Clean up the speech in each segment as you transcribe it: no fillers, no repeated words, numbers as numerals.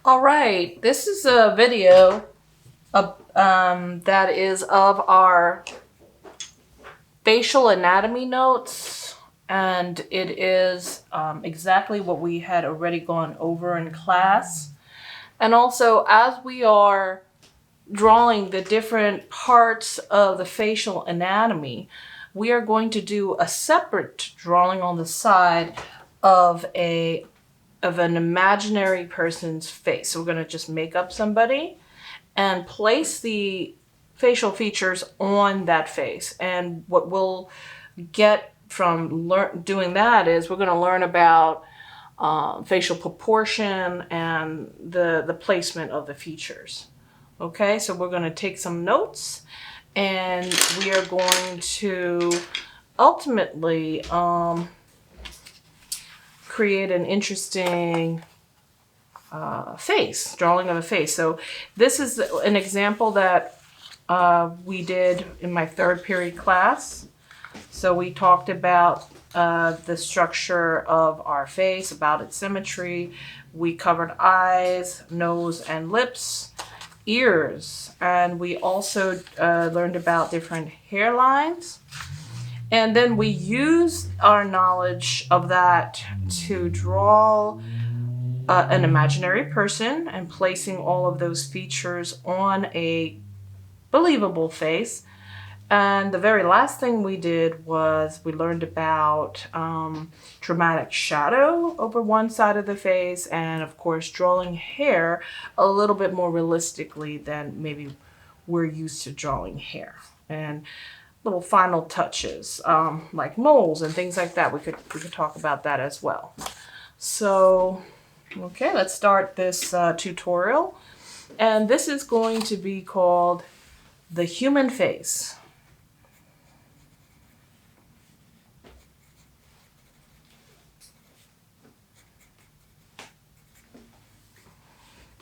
All right, this is a video that is of our facial anatomy notes, and it is exactly what we had already gone over in class. And also, as we are drawing the different parts of the facial anatomy, we are going to do a separate drawing on the side of an imaginary person's face. So we're going to just make up somebody and place the facial features on that face. And what we'll get from doing that is we're going to learn about facial proportion and the placement of the features. Okay, so we're going to take some notes, and we are going to ultimately create an interesting face, drawing of a face. So this is an example that we did in my third period class. So we talked about the structure of our face, about its symmetry. We covered eyes, nose, and lips, ears, and we also learned about different hairlines. And then we used our knowledge of that to draw an imaginary person and placing all of those features on a believable face. And the very last thing we did was we learned about dramatic shadow over one side of the face, and of course drawing hair a little bit more realistically than maybe we're used to drawing hair. And little final touches like moles and things like that. We could talk about that as well. So, okay, let's start this tutorial. And this is going to be called the human face.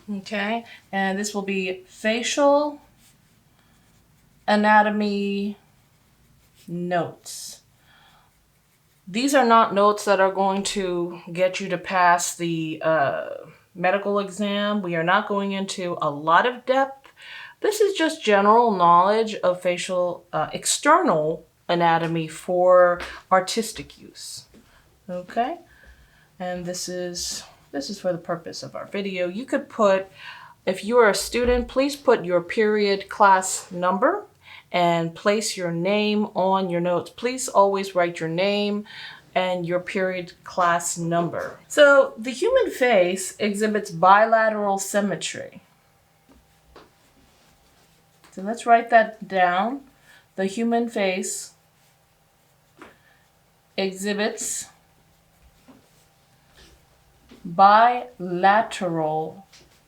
Okay, and this will be facial anatomy notes. These are not notes that are going to get you to pass the medical exam. We are not going into a lot of depth. This is just general knowledge of facial external anatomy for artistic use. Okay, and this is for the purpose of our video. You could put, if you are a student, please put your period class number and place your name on your notes. Please always write your name and your period class number. So the human face exhibits bilateral symmetry. So let's write that down. The human face exhibits bilateral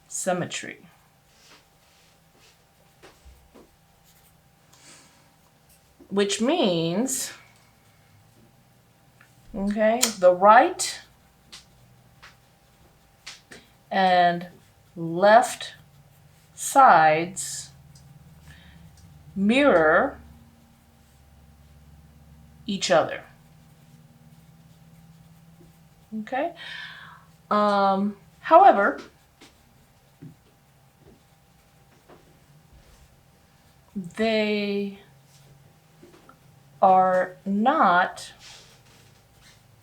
symmetry. Which means, okay, the right and left sides mirror each other. Okay? However, they are not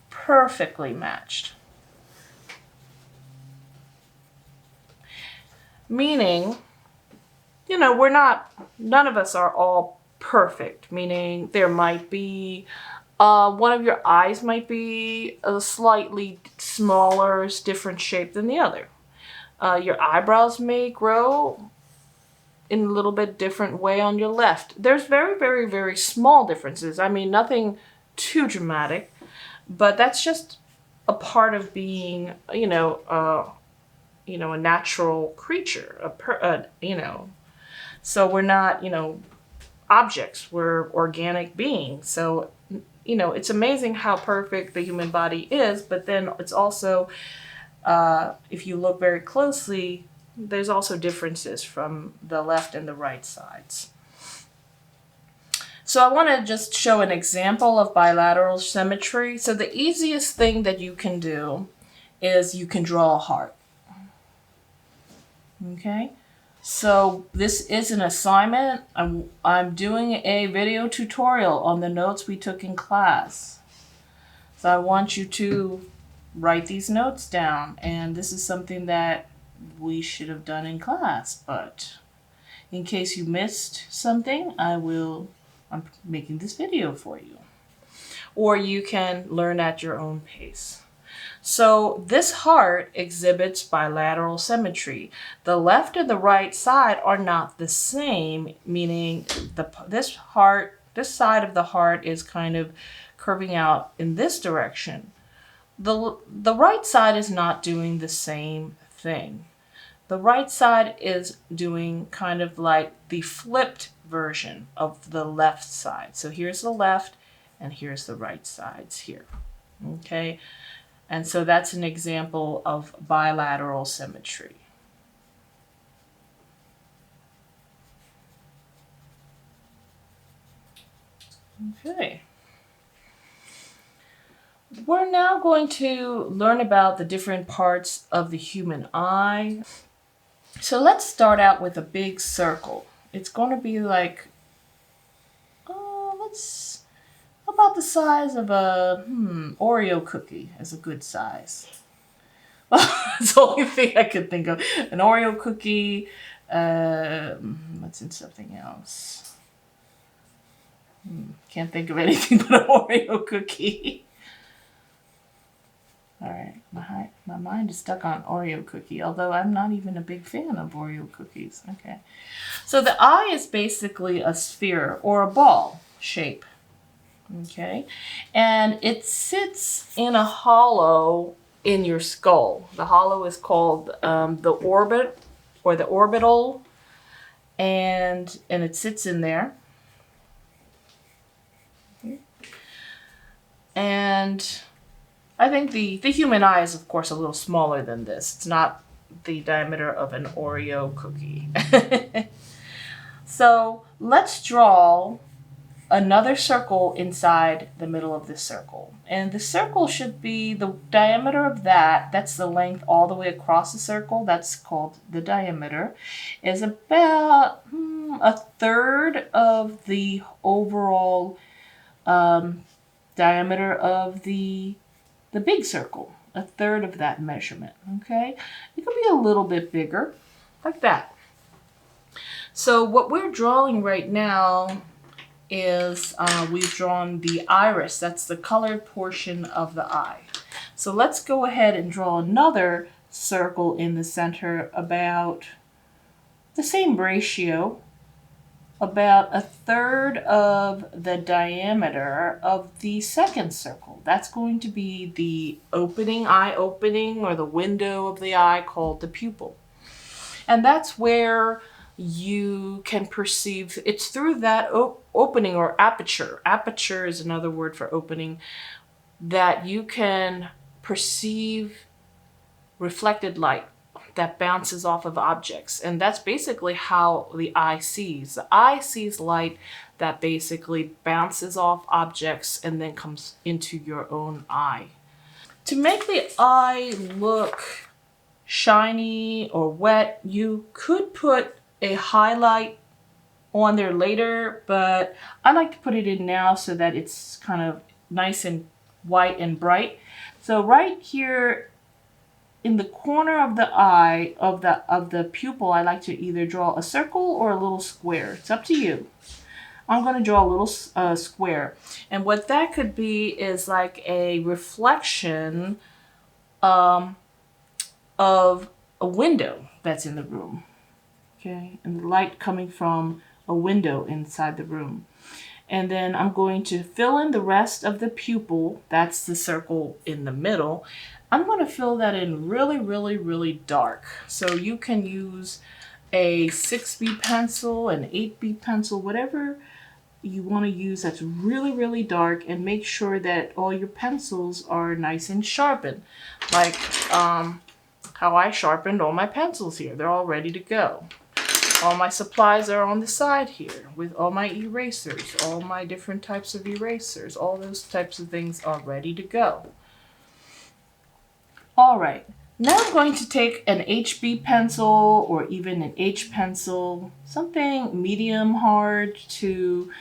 perfectly matched. Meaning, you know, none of us are all perfect. Meaning there might be, one of your eyes might be a slightly smaller, different shape than the other. Your eyebrows may grow in a little bit different way on your left. There's very, very, very small differences. I mean, nothing too dramatic, but that's just a part of being, a natural creature, So we're not, objects. We're organic beings. So, it's amazing how perfect the human body is, but then it's also, if you look very closely, there's also differences from the left and the right sides. So I want to just show an example of bilateral symmetry. So the easiest thing that you can do is you can draw a heart. Okay, so this is an assignment. I'm doing a video tutorial on the notes we took in class. So I want you to write these notes down, and this is something that we should have done in class, but in case you missed something, I'm making this video for you. Or you can learn at your own pace. So this heart exhibits bilateral symmetry. The left and the right side are not the same, meaning this side of the heart is kind of curving out in this direction. The right side is not doing the same thing. The right side is doing kind of like the flipped version of the left side. So here's the left and here's the right sides here. Okay? And so that's an example of bilateral symmetry. Okay. We're now going to learn about the different parts of the human eye. So let's start out with a big circle. It's going to be like, about the size of a Oreo cookie is a good size. That's the only thing I could think of. An Oreo cookie. What's in something else? Can't think of anything but an Oreo cookie. All right, my mind is stuck on Oreo cookie, although I'm not even a big fan of Oreo cookies. Okay, so the eye is basically a sphere or a ball shape. Okay, and it sits in a hollow in your skull. The hollow is called the orbit or the orbital, and it sits in there. And I think the human eye is, of course, a little smaller than this. It's not the diameter of an Oreo cookie. So let's draw another circle inside the middle of this circle. And the circle should be the diameter of that's the length all the way across the circle. That's called the diameter, is about a third of the overall diameter of the big circle. A third of that measurement, okay? It could be a little bit bigger, like that. So what we're drawing right now is we've drawn the iris. That's the colored portion of the eye. So let's go ahead and draw another circle in the center about the same ratio, about a third of the diameter of the second circle. That's going to be the eye opening, or the window of the eye called the pupil. And that's where you can perceive, it's through that opening or aperture. Aperture is another word for opening, that you can perceive reflected light that bounces off of objects. And that's basically how the eye sees. The eye sees light that basically bounces off objects and then comes into your own eye. To make the eye look shiny or wet, you could put a highlight on there later, but I like to put it in now so that it's kind of nice and white and bright. So right here in the corner of the eye of the pupil, I like to either draw a circle or a little square. It's up to you. I'm going to draw a little square, and what that could be is like a reflection of a window that's in the room. Okay, and the light coming from a window inside the room. And then I'm going to fill in the rest of the pupil. That's the circle in the middle. I'm going to fill that in really, really, really dark. So you can use a 6B pencil, an 8B pencil, whatever you want to use that's really, really dark, and make sure that all your pencils are nice and sharpened. Like how I sharpened all my pencils here. They're all ready to go. All my supplies are on the side here with all my erasers, all my different types of erasers. All those types of things are ready to go. All right, Now I'm going to take an HB pencil or even an H pencil, something medium hard to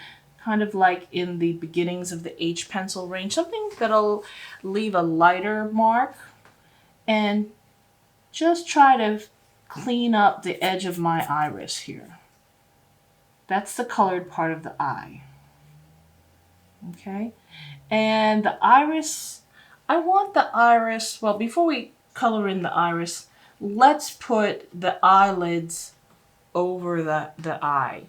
kind of like in the beginnings of the H pencil range, something that'll leave a lighter mark, and just try to clean up the edge of my iris here. That's the colored part of the eye. Okay, and the iris, I want the iris, well, before we color in the iris, let's put the eyelids over the eye.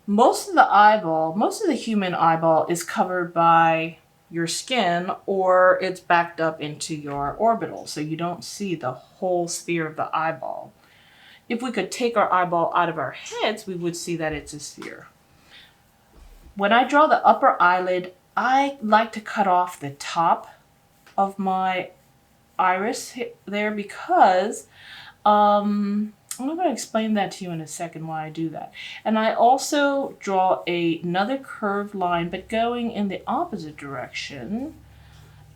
Most of the human eyeball is covered by your skin, or it's backed up into your orbital, so you don't see the whole sphere of the eyeball. If we could take our eyeball out of our heads, we would see that it's a sphere. When I draw the upper eyelid, I like to cut off the top of my iris there because I'm going to explain that to you in a second why I do that. And I also draw another curved line, but going in the opposite direction,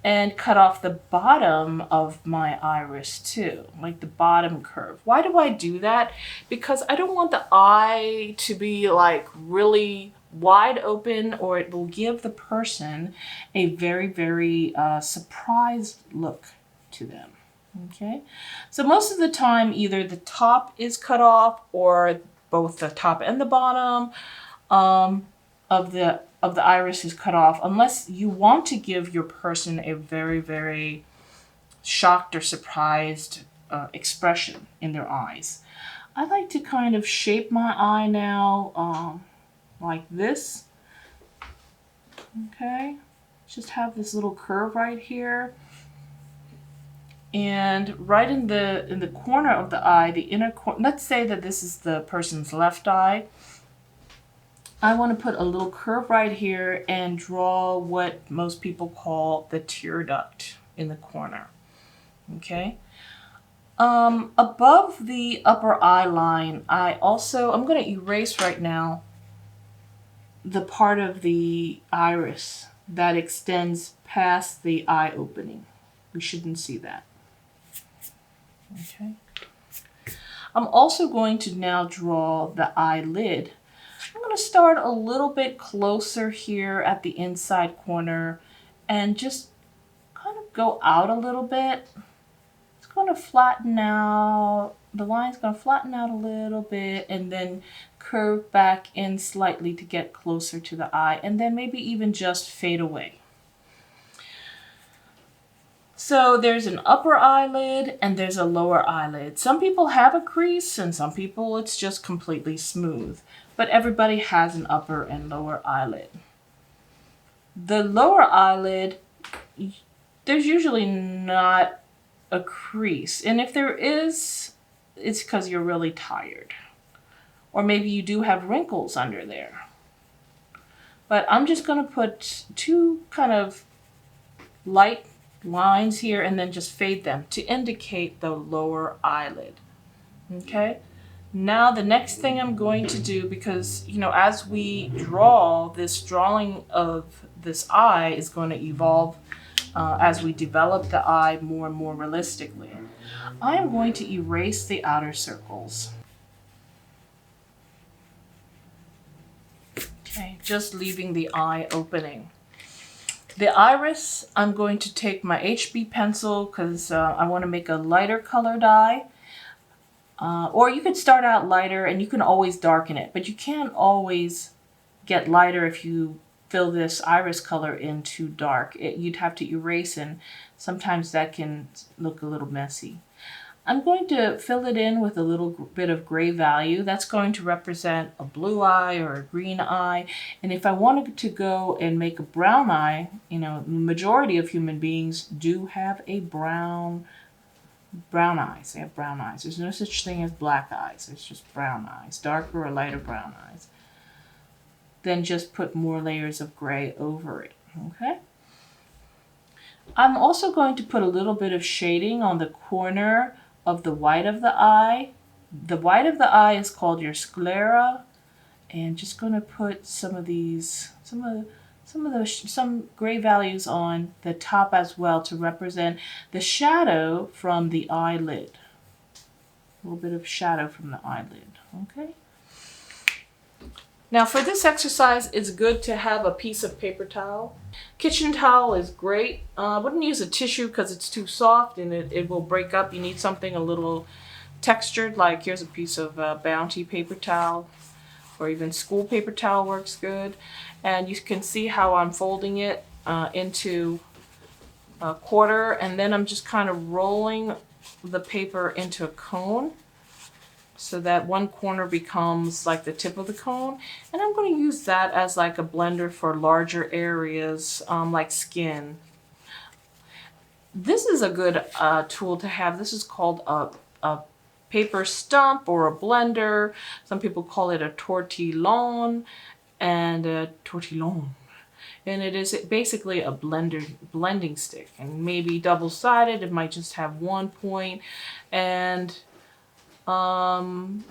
and cut off the bottom of my iris too, like the bottom curve. Why do I do that? Because I don't want the eye to be like really wide open, or it will give the person a very, very surprised look to them. Okay, so most of the time either the top is cut off or both the top and the bottom of the iris is cut off, unless you want to give your person a very, very shocked or surprised expression in their eyes. I like to kind of shape my eye now like this. Okay, just have this little curve right here. And right in the corner of the eye, the inner corner, let's say that this is the person's left eye. I want to put a little curve right here and draw what most people call the tear duct in the corner. Okay. Above the upper eye line, I'm going to erase right now the part of the iris that extends past the eye opening. We shouldn't see that. Okay. I'm also going to now draw the eyelid. I'm going to start a little bit closer here at the inside corner and just kind of go out a little bit. It's going to flatten out. The line's going to flatten out a little bit and then curve back in slightly to get closer to the eye, and then maybe even just fade away. So there's an upper eyelid and there's a lower eyelid. Some people have a crease and some people it's just completely smooth, but everybody has an upper and lower eyelid. The lower eyelid, there's usually not a crease, and if there is, it's because you're really tired, or maybe you do have wrinkles under there. But I'm just going to put two kind of light lines here and then just fade them to indicate the lower eyelid. Okay, now the next thing I'm going to do, because as we draw, this drawing of this eye is going to evolve as we develop the eye more and more realistically. I am going to erase the outer circles. Okay, just leaving the eye opening. The iris, I'm going to take my HB pencil because I want to make a lighter colored eye. Or you could start out lighter and you can always darken it, but you can't always get lighter if you fill this iris color in too dark. You'd have to erase, and sometimes that can look a little messy. I'm going to fill it in with a little bit of gray value. That's going to represent a blue eye or a green eye. And if I wanted to go and make a brown eye, the majority of human beings do have a brown eyes. They have brown eyes. There's no such thing as black eyes. It's just brown eyes, darker or lighter brown eyes. Then just put more layers of gray over it. Okay. I'm also going to put a little bit of shading on the corner of the white of the eye. The white of the eye is called your sclera, and just going to put some of some gray values on the top as well to represent the shadow from the eyelid. A little bit of shadow from the eyelid, okay? Now for this exercise, it's good to have a piece of paper towel. Kitchen towel is great. I wouldn't use a tissue because it's too soft and it will break up. You need something a little textured, like here's a piece of Bounty paper towel, or even school paper towel works good. And you can see how I'm folding it into a quarter, and then I'm just kind of rolling the paper into a cone so that one corner becomes like the tip of the cone. And I'm going to use that as like a blender for larger areas like skin. This is a good tool to have. This is called a paper stump or a blender. Some people call it a tortillon and a tortillon. And it is basically a blending stick, and maybe double-sided. It might just have one point, and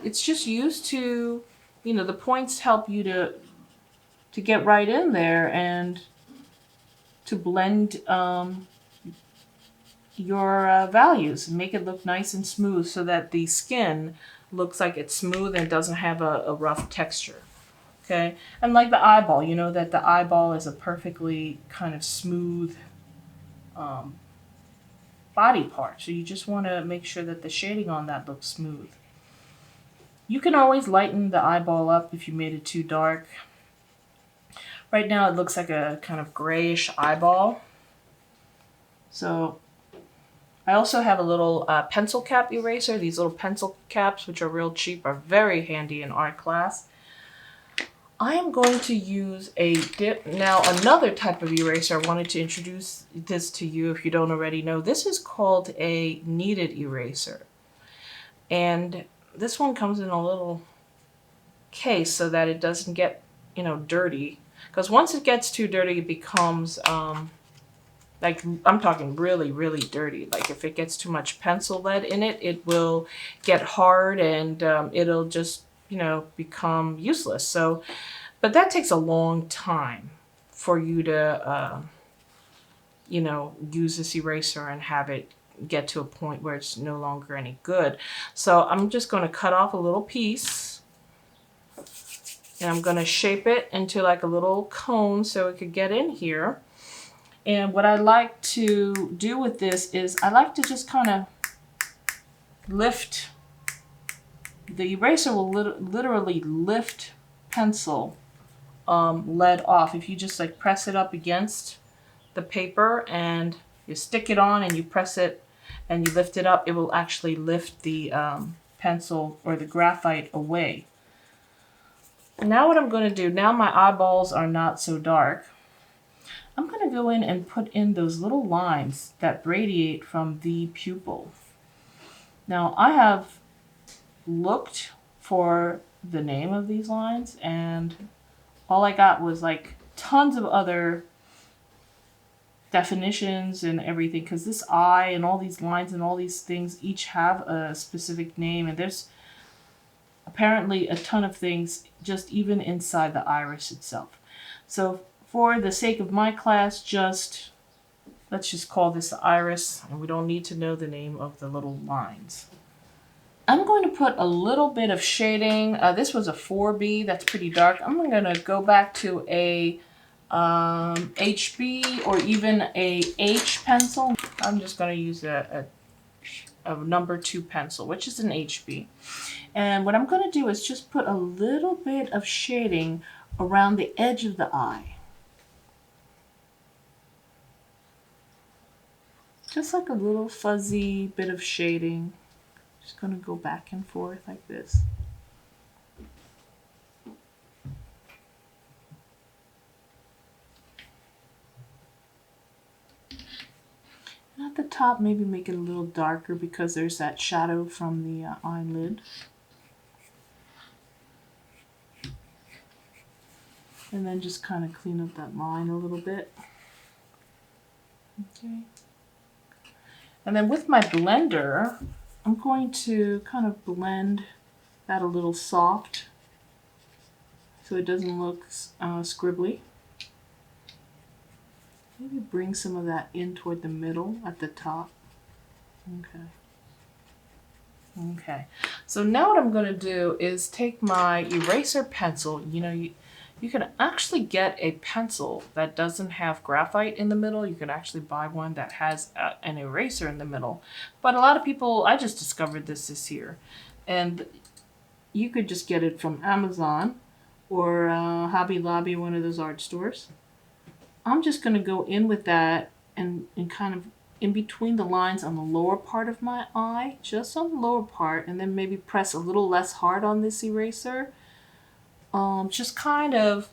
it's just used to, you know, the points help you to get right in there and to blend your values and make it look nice and smooth so that the skin looks like it's smooth and doesn't have a rough texture. Okay, and like the eyeball, you know that the eyeball is a perfectly kind of smooth body part. So you just want to make sure that the shading on that looks smooth. You can always lighten the eyeball up if you made it too dark. Right now it looks like a kind of grayish eyeball. So I also have a little pencil cap eraser. These little pencil caps, which are real cheap, are very handy in art class. I am going to use now another type of eraser. I wanted to introduce this to you if you don't already know. This is called a kneaded eraser. And this one comes in a little case so that it doesn't get, you know, dirty. Because once it gets too dirty, it becomes, like, I'm talking really, really dirty. Like if it gets too much pencil lead in it, it will get hard and it'll just, you know, become useless. So, but that takes a long time for you to, you know, use this eraser and have it get to a point where it's no longer any good. So I'm just going to cut off a little piece and I'm going to shape it into like a little cone so it could get in here. And what I like to do with this is I like to just kind of lift. The eraser will literally lift pencil lead off. If you just like press it up against the paper and you stick it on and you press it and you lift it up, it will actually lift the pencil or the graphite away. Now what I'm going to do, now my eyeballs are not so dark, I'm going to go in and put in those little lines that radiate from the pupil. Now I have looked for the name of these lines and all I got was like tons of other definitions and everything, because this eye and all these lines and all these things each have a specific name, and there's apparently a ton of things just even inside the iris itself. So for the sake of my class, let's just call this the iris, and we don't need to know the name of the little lines. I'm going to put a little bit of shading. This was a 4B, that's pretty dark. I'm going to go back to a HB or even a H pencil. I'm just going to use a number 2 pencil, which is an HB. And what I'm going to do is just put a little bit of shading around the edge of the eye. Just like a little fuzzy bit of shading. Just going to go back and forth like this. And at the top, maybe make it a little darker because there's that shadow from the eyelid. And then just kind of clean up that line a little bit. Okay. And then with my blender, I'm going to kind of blend that a little soft so it doesn't look scribbly. Maybe bring some of that in toward the middle at the top. Okay. Okay. So now what I'm going to do is take my eraser pencil. You know, you can actually get a pencil that doesn't have graphite in the middle. You can actually buy one that has an eraser in the middle. But a lot of people, I just discovered this year. And you could just get it from Amazon or Hobby Lobby, one of those art stores. I'm just going to go in with that and kind of in between the lines on the lower part of my eye, just on the lower part, and then maybe press a little less hard on this eraser. Just kind of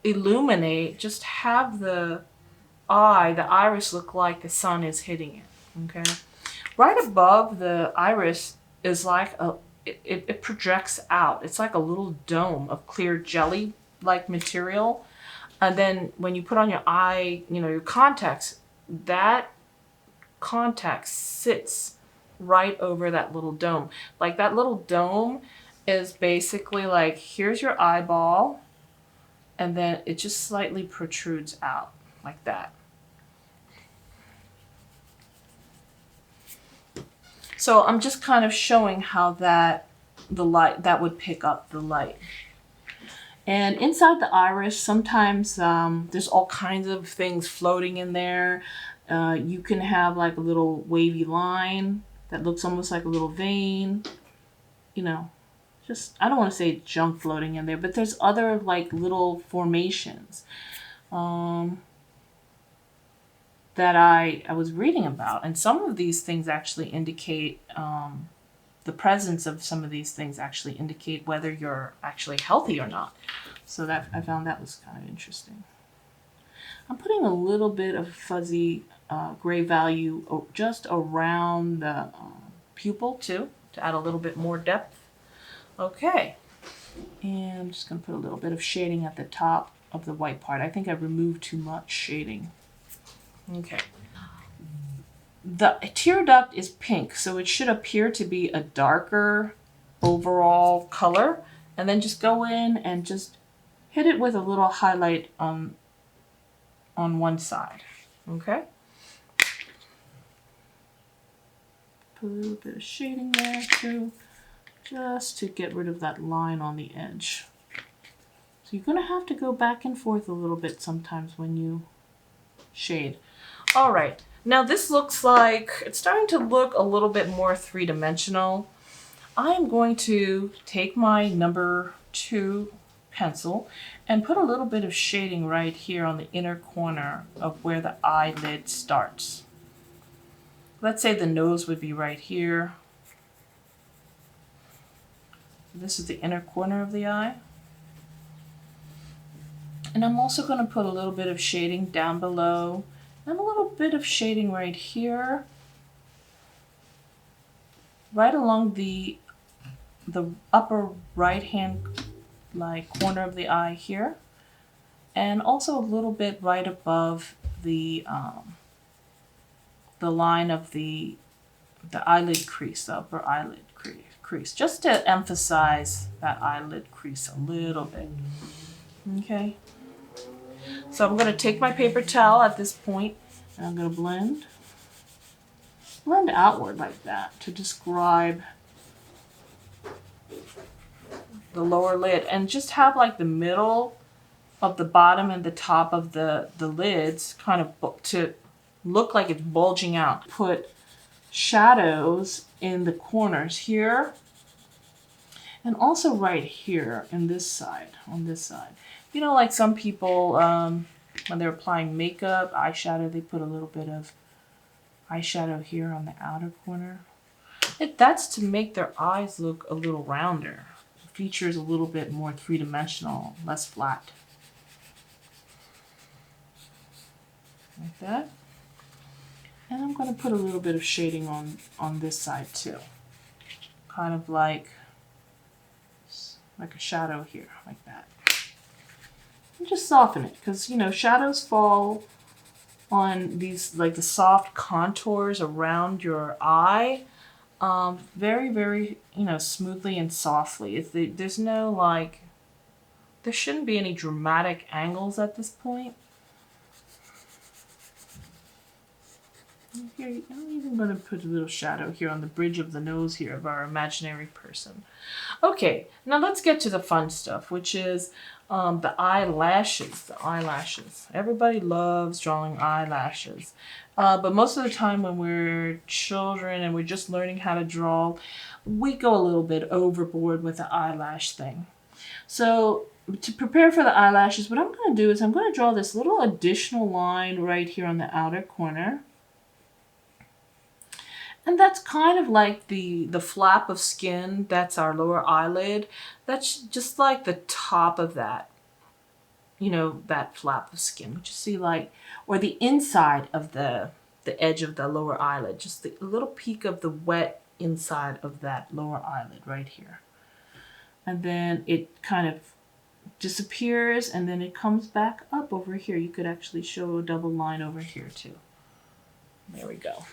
illuminate, just have the iris look like the sun is hitting it, okay? Right above the iris is like it projects out. It's like a little dome of clear jelly-like material. And then when you put on your eye, you know, your contacts, that contact sits right over that little dome. Like that little dome is basically like, here's your eyeball, and then it just slightly protrudes out like that. So I'm just kind of showing how that would pick up the light. And inside the iris, sometimes there's all kinds of things floating in there. You can have like a little wavy line that looks almost like a little vein. You know, just, I don't want to say junk floating in there, but there's other like little formations that I was reading about. And some of these things actually indicate, the presence of some of these things actually indicate whether you're actually healthy or not. So that, I found that was kind of interesting. I'm putting a little bit of fuzzy gray value just around the pupil too, to add a little bit more depth. Okay, and I'm just going to put a little bit of shading at the top of the white part. I think I removed too much shading. Okay. The tear duct is pink, so it should appear to be a darker overall color. And then just go in and just hit it with a little highlight on one side. Okay? Put a little bit of shading there too, just to get rid of that line on the edge. So you're going to have to go back and forth a little bit sometimes when you shade. All right. Now this looks like, it's starting to look a little bit more three-dimensional. I am going to take my number 2 pencil and put a little bit of shading right here on the inner corner of where the eyelid starts. Let's say the nose would be right here. This is the inner corner of the eye. And I'm also going to put a little bit of shading down below and a little bit of shading right here, right along the upper right hand like corner of the eye here, and also a little bit right above the line of the eyelid crease, the upper eyelid crease, just to emphasize that eyelid crease a little bit. Okay. So I'm going to take my paper towel at this point, and I'm going to blend outward like that to describe the lower lid, and just have like the middle of the bottom and the top of the lids kind of to look like it's bulging out. Put shadows in the corners here, and also right here in this side, on this side. You know, like some people, when they're applying makeup, eyeshadow, they put a little bit of eyeshadow here on the outer corner. That's to make their eyes look a little rounder. It features a little bit more three-dimensional, less flat. Like that. And I'm going to put a little bit of shading on this side too. Kind of like a shadow here, like that. And just soften it, because, you know, shadows fall on these, like the soft contours around your eye, very, very, you know, smoothly and softly. There's no, like, there shouldn't be any dramatic angles at this point. Here, I'm even going to put a little shadow here on the bridge of the nose here of our imaginary person. Okay, now let's get to the fun stuff, which is the eyelashes. The eyelashes. Everybody loves drawing eyelashes. But most of the time when we're children and we're just learning how to draw, we go a little bit overboard with the eyelash thing. So to prepare for the eyelashes, what I'm going to do is I'm going to draw this little additional line right here on the outer corner. And that's kind of like the flap of skin, that's our lower eyelid. That's just like the top of that, you know, that flap of skin, which you see like, or the inside of the edge of the lower eyelid, just the little peak of the wet inside of that lower eyelid right here. And then it kind of disappears and then it comes back up over here. You could actually show a double line over here too. There we go.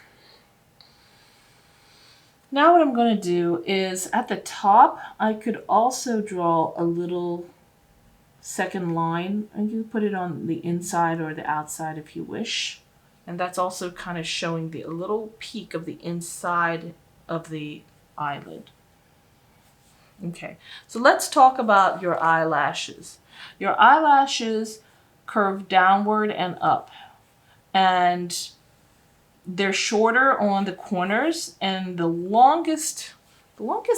Now what I'm going to do is at the top, I could also draw a little second line, and you put it on the inside or the outside if you wish. And that's also kind of showing a little peak of the inside of the eyelid. Okay, so let's talk about your eyelashes. Your eyelashes curve downward and up, and they're shorter on the corners, and the longest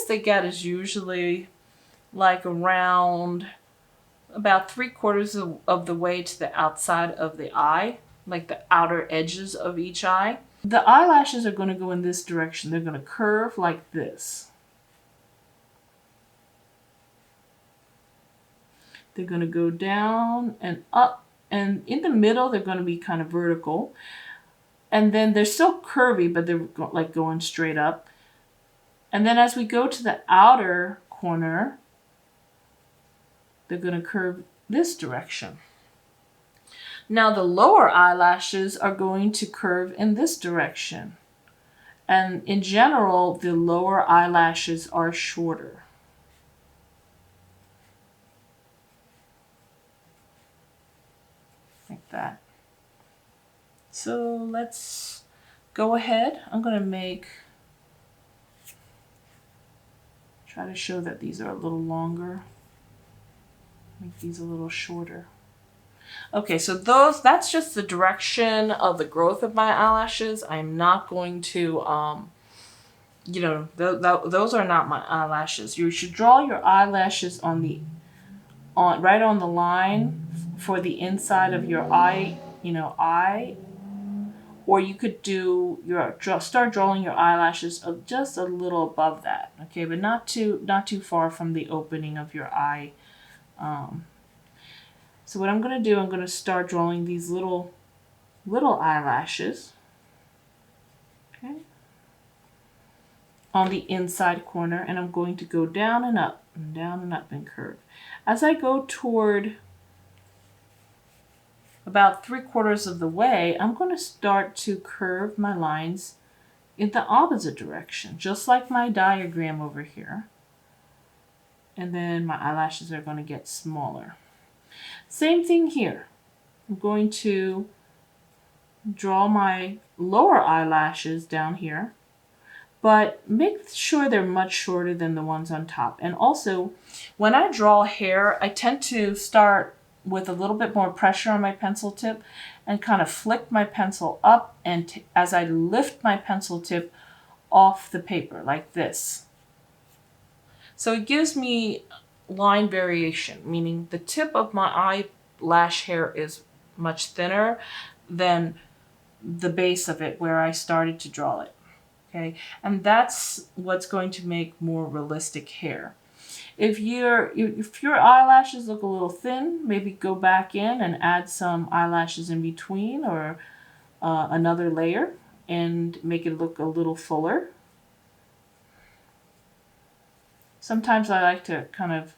they get is usually like around about 3/4 of the way to the outside of the eye, like the outer edges of each eye. The eyelashes are going to go in this direction. They're going to curve like this. They're going to go down and up, and in the middle they're going to be kind of vertical. And then they're still curvy, but they're like going straight up. And then as we go to the outer corner, they're going to curve this direction. Now the lower eyelashes are going to curve in this direction. And in general, the lower eyelashes are shorter. Like that. So let's go ahead. I'm going to try to show that these are a little longer. Make these a little shorter. Okay, so that's just the direction of the growth of my eyelashes. I'm not going to, you know, those are not my eyelashes. You should draw your eyelashes right on the line for the inside of your eye, eye. Or you could start drawing your eyelashes just a little above that, okay, but not too far from the opening of your eye. So what I'm going to do, I'm going to start drawing these little eyelashes, okay, on the inside corner, and I'm going to go down and up and down and up and curve. As I go toward about 3/4 of the way, I'm going to start to curve my lines in the opposite direction, just like my diagram over here. And then my eyelashes are going to get smaller. Same thing here. I'm going to draw my lower eyelashes down here, but make sure they're much shorter than the ones on top. And also, when I draw hair, I tend to start with a little bit more pressure on my pencil tip and kind of flick my pencil up, and as I lift my pencil tip off the paper like this. So it gives me line variation, meaning the tip of my eyelash hair is much thinner than the base of it where I started to draw it. Okay, and that's what's going to make more realistic hair. If your eyelashes look a little thin, maybe go back in and add some eyelashes in between, or another layer, and make it look a little fuller. Sometimes I like to kind of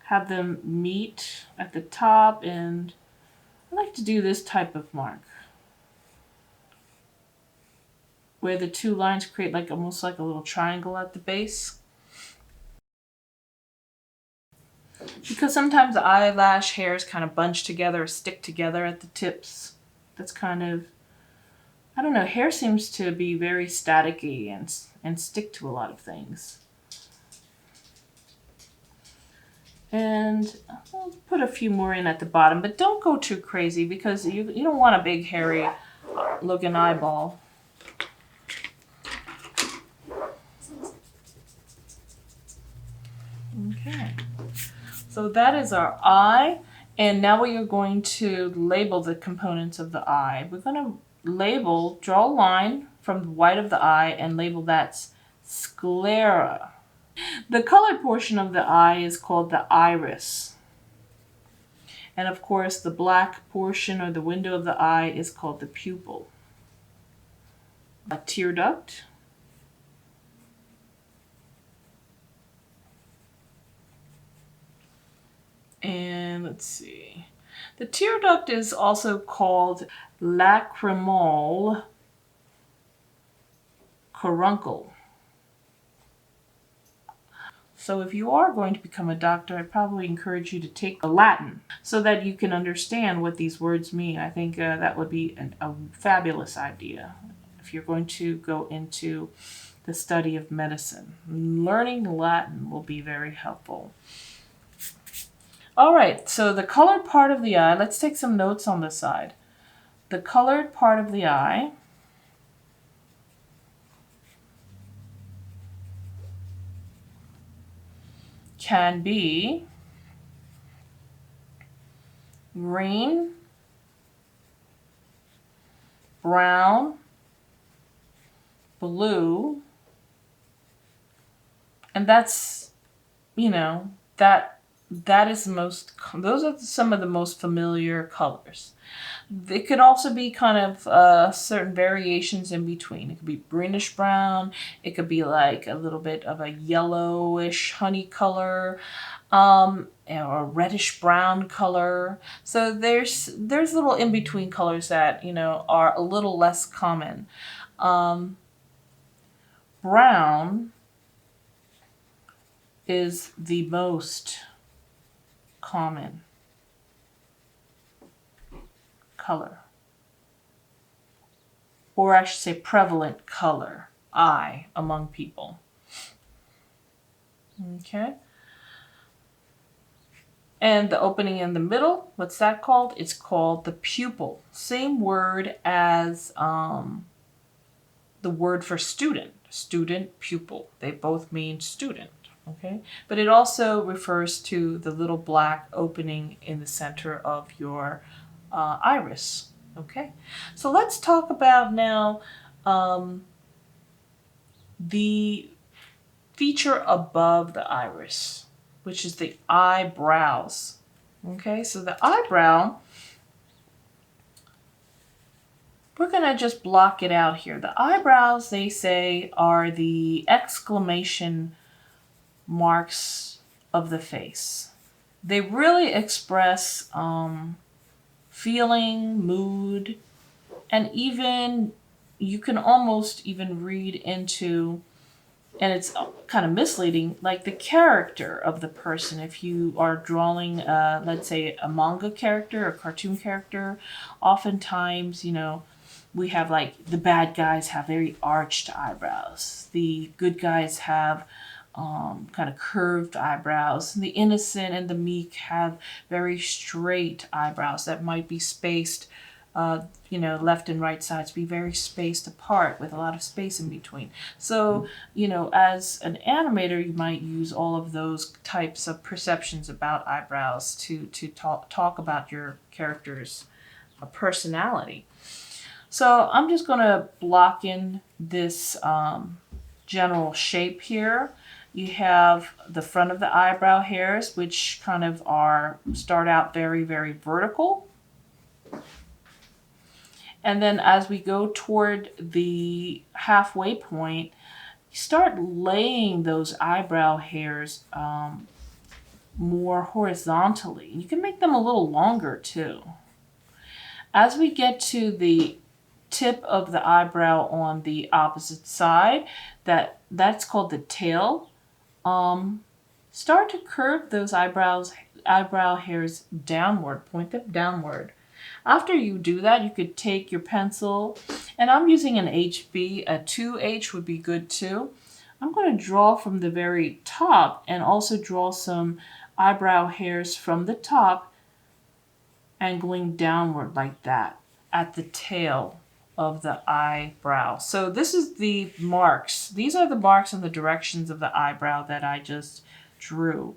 have them meet at the top, and I like to do this type of mark, where the two lines create like almost like a little triangle at the base. Because sometimes the eyelash hairs kind of bunch together or stick together at the tips, that's kind of, I don't know, hair seems to be very staticky and stick to a lot of things. And I'll put a few more in at the bottom, but don't go too crazy because you don't want a big hairy looking eyeball. Okay, so that is our eye. And now we are going to label the components of the eye. We're going to label, draw a line from the white of the eye and label that sclera. The colored portion of the eye is called the iris. And of course, the black portion or the window of the eye is called the pupil. A tear duct. And let's see. The tear duct is also called lacrimal caruncle. So if you are going to become a doctor, I'd probably encourage you to take Latin so that you can understand what these words mean. I think that would be a fabulous idea if you're going to go into the study of medicine. Learning Latin will be very helpful. All right, so the colored part of the eye, let's take some notes on this side. The colored part of the eye can be green, brown, blue, and that's, that is those are some of the most familiar colors. It could also be kind of certain variations in between. It could be greenish brown. It could be like a little bit of a yellowish honey color, or a reddish brown color. So there's little in between colors that are a little less common. Brown is the most common color, or I should say prevalent color, eye among people. Okay. And the opening in the middle, what's that called? It's called the pupil. Same word as the word for student. Student, pupil. They both mean student. Okay, but it also refers to the little black opening in the center of your iris. Okay, so let's talk about now the feature above the iris, which is the eyebrows. Okay, so the eyebrow, we're going to just block it out here. The eyebrows, they say, are the exclamation marks of the face. They really express feeling, mood, and even you can almost even read into, and it's kind of misleading, like the character of the person. If you are drawing, let's say, a manga character, a cartoon character, oftentimes, we have like the bad guys have very arched eyebrows. The good guys have kind of curved eyebrows. And the innocent and the meek have very straight eyebrows that might be spaced, left and right sides be very spaced apart with a lot of space in between. So, as an animator, you might use all of those types of perceptions about eyebrows to talk about your character's personality. So I'm just going to block in this general shape here. You have the front of the eyebrow hairs, which kind of start out very, very vertical. And then as we go toward the halfway point, you start laying those eyebrow hairs more horizontally. You can make them a little longer too. As we get to the tip of the eyebrow on the opposite side, that's called the tail. Start to curve those eyebrow hairs downward, point them downward. After you do that, you could take your pencil, and I'm using an HB, a 2H would be good too. I'm going to draw from the very top and also draw some eyebrow hairs from the top, angling downward like that at the tail of the eyebrow. So this is the marks. These are the marks and the directions of the eyebrow that I just drew.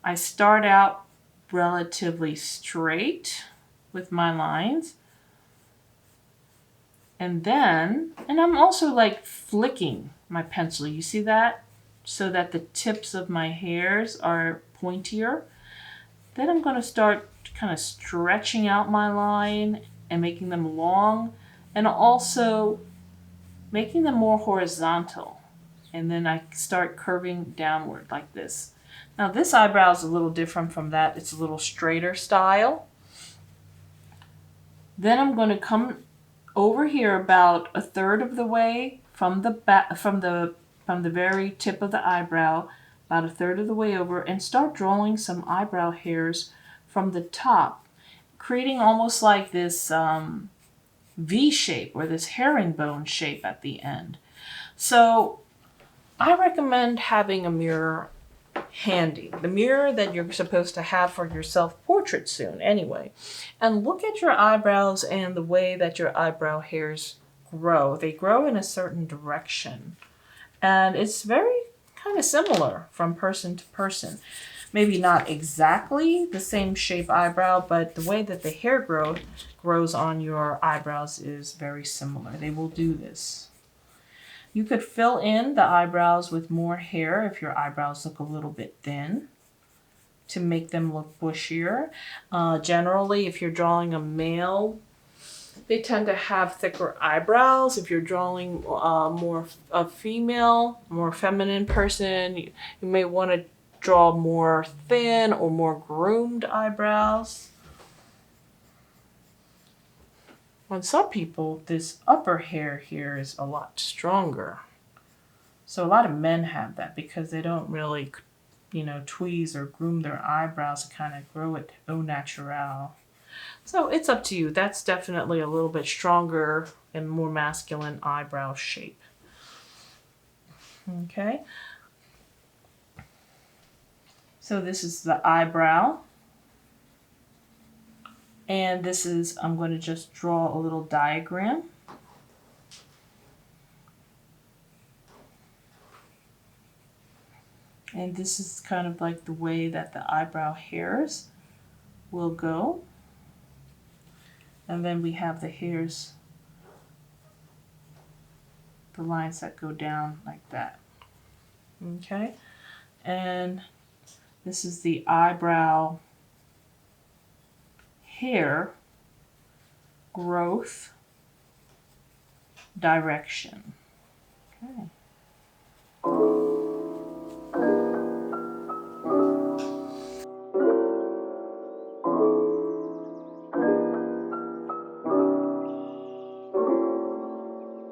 I start out relatively straight with my lines. And I'm also like flicking my pencil. You see that? So that the tips of my hairs are pointier. Then I'm going to start kind of stretching out my line and making them long, and also making them more horizontal. And then I start curving downward like this. Now this eyebrow is a little different from that. It's a little straighter style. Then I'm going to come over here about a third of the way from the back, from the very tip of the eyebrow, about a third of the way over, and start drawing some eyebrow hairs from the top, creating almost like this V shape or this herringbone shape at the end. So I recommend having a mirror handy, the mirror that you're supposed to have for your self-portrait soon anyway, and look at your eyebrows and the way that your eyebrow hairs grow. They grow in a certain direction, and it's very kind of similar from person to person. Maybe not exactly the same shape eyebrow, but the way that the hair grows on your eyebrows is very similar. They will do this. You could fill in the eyebrows with more hair if your eyebrows look a little bit thin to make them look bushier. Generally, if you're drawing a male, they tend to have thicker eyebrows. If you're drawing more a female, more feminine person, you may want to draw more thin or more groomed eyebrows. On some people, this upper hair here is a lot stronger. So a lot of men have that because they don't really, tweeze or groom their eyebrows to kind of grow it au naturel. So it's up to you. That's definitely a little bit stronger and more masculine eyebrow shape. Okay. So this is the eyebrow. And this is, I'm going to just draw a little diagram. And this is kind of like the way that the eyebrow hairs will go. And then we have the hairs, the lines that go down like that. Okay. And this is the eyebrow hair growth direction. Okay.